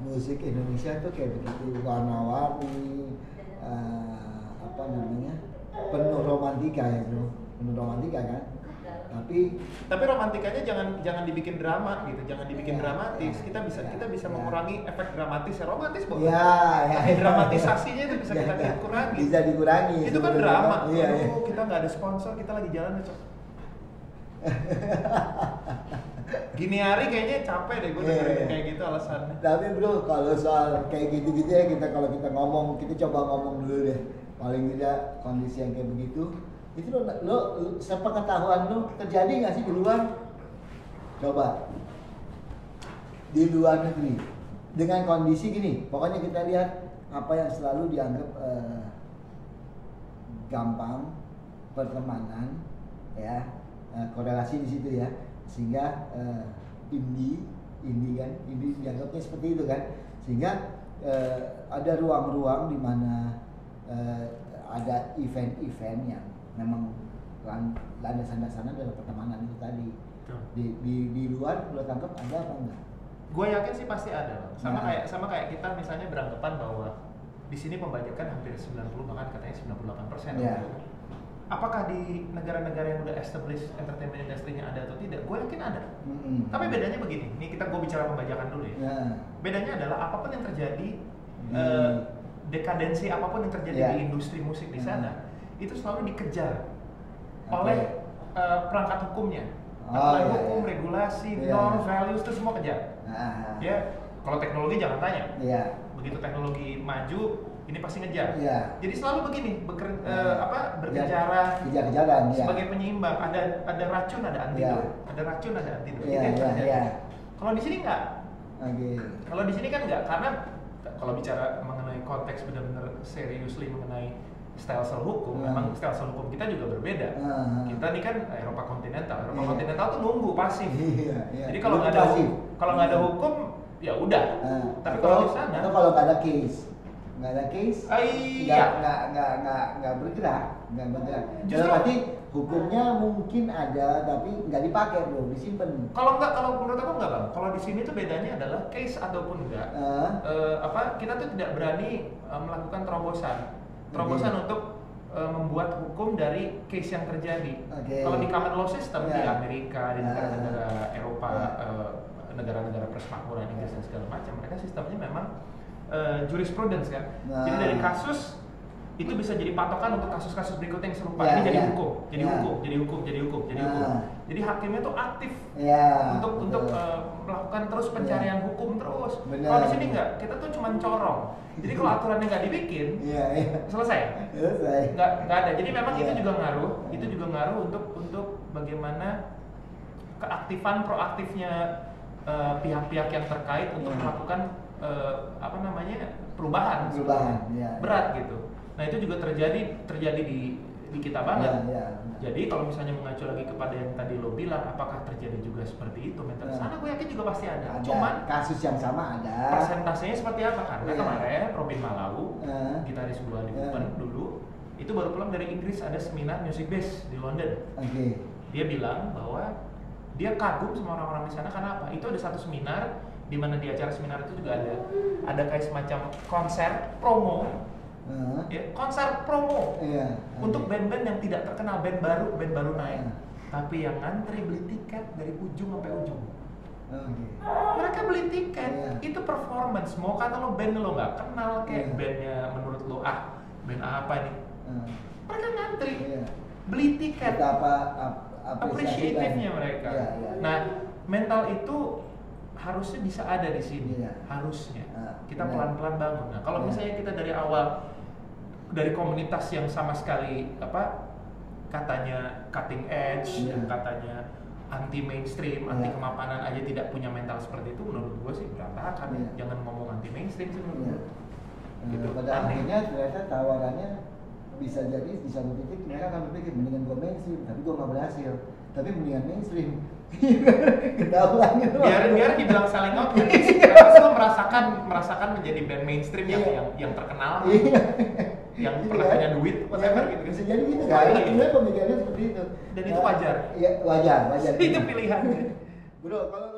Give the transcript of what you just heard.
musik Indonesia tuh kayak begitu, warna-warni, apa namanya, penuh romantika ya bro, penuh romantika kan. Tapi romantikanya jangan dibikin drama gitu, jangan dibikin dramatis. Ya, Kita bisa mengurangi efek dramatis ya, romantis kok. Ya. Dramatisasinya itu bisa kita kurangi. Bisa dikurangi. Itu kan drama. Iya. Kita nggak ada sponsor, kita lagi jalan aja. Gini hari kayaknya capek deh gue dengerin kayak gitu alasannya. Tapi bro, kalau soal kayak gitu-gitu ya, kalau kita ngomong, kita coba ngomong dulu deh. Paling tidak kondisi yang kayak begitu, itu lo sepengetahuan lo terjadi nggak sih di luar? Coba di luar negeri dengan kondisi gini, pokoknya kita lihat apa yang selalu dianggap gampang, pertemanan, ya, korelasi di situ ya, sehingga indie dianggapnya seperti itu kan, sehingga ada ruang-ruang di mana ada event-event yang memang landasan-landasannya adalah pertemanan itu tadi. Di luar lo tangkap ada apa enggak? Gue yakin sih pasti ada. Sama kayak kita misalnya beranggapan bahwa di sini pembajakan hampir 90, bahkan katanya 98%. Yeah. Apakah di negara-negara yang udah established entertainment industry-nya ada atau tidak? Gue yakin ada. Tapi bedanya begini, nih gue bicara pembajakan dulu ya. Yeah. Bedanya adalah apapun yang terjadi, dekadensi apapun yang terjadi di industri musik di sana, itu selalu dikejar oleh perangkat hukumnya. Hukum, regulasi, norm, values itu semua kejar. Ya, kalau teknologi jangan tanya. Begitu teknologi maju, ini pasti ngejar. Jadi selalu begini, berkejaran, sebagai penyeimbang. Ada racun, ada antidot. Ada racun, ada antidot. Kalau di sini enggak. Kalau di sini kan enggak, karena kalau bicara mengenai konteks benar-benar seriously mengenai stelsel hukum, memang stelsel hukum kita juga berbeda. Kita nih kan Eropa kontinental. Kontinental tuh nunggu pasif. Jadi kalau nggak ada hukum ya udah. Tapi kalau di sana, atau kalau nggak ada case, nggak bergerak. Justru berarti hukumnya mungkin ada tapi nggak dipakai bro, disimpan. Kalau menurut aku nggak bang. Kalau di sini tuh bedanya adalah case ataupun enggak. Kita tuh tidak berani melakukan terobosan untuk membuat hukum dari case yang terjadi. Kalau di common law system di Amerika, di negara-negara Eropa, negara-negara persemakmuran Inggris dan segala macam, mereka sistemnya memang jurisprudence kan. Jadi dari kasus itu bisa jadi patokan untuk kasus-kasus berikutnya yang serupa. Ini jadi hukum. Jadi hakimnya tuh aktif untuk melakukan terus pencarian hukum terus. Kalau di sini enggak, kita tuh cuma corong. Jadi kalau aturannya nggak dibikin, selesai. Nggak ada. Jadi memang itu juga ngaruh untuk bagaimana keaktifan proaktifnya pihak-pihak yang terkait untuk melakukan perubahan berat gitu. Nah itu juga terjadi di kita banget. Jadi kalau misalnya mengacu lagi kepada yang tadi lo bilang, apakah terjadi juga seperti itu mental sana? Gue yakin juga pasti ada. Cuman kasus yang sama ada. Persentasenya seperti apa? Karena kemarin Robin Malau, gitaris gua di dulu, itu baru pulang dari Inggris, ada seminar music base di London. Dia bilang bahwa dia kagum sama orang-orang di sana karena apa? Itu ada satu seminar di mana di acara seminar itu juga ada kayak semacam konser promo. Konser promo untuk band-band yang tidak terkenal, band baru naik, tapi yang ngantri beli tiket dari ujung sampai ujung. Mereka beli tiket, itu performance. Mau kata lo band lo nggak kenal kayak bandnya menurut lo band apa nih? Mereka ngantri, beli tiket. Appreciative-nya mereka. Nah, mental itu harusnya bisa ada di sini, harusnya. Kita pelan-pelan bangun. Nah, kalau misalnya kita dari awal dari komunitas yang sama sekali katanya cutting edge, dan katanya anti mainstream, anti kemapanan aja tidak punya mental seperti itu, menurut gue sih berantakan. Jangan ngomong anti mainstream sih menurut gue. Gitu. Pada akhirnya ternyata tawarannya bisa jadi di satu titik mereka akan berpikir mendingan gue mainstream, tapi gue nggak berhasil. Tapi mendingan mainstream. Ketahuan gitu. Biar dibilang selling out kan. Karena lo merasakan menjadi band mainstream yang terkenal. Yang pernah punya duit, whatever gitu. Bisa jadi gitu kan. Sebenarnya pemikirannya seperti itu. Dan itu wajar. Iya, wajar. Itu pilihan. Bro, kalau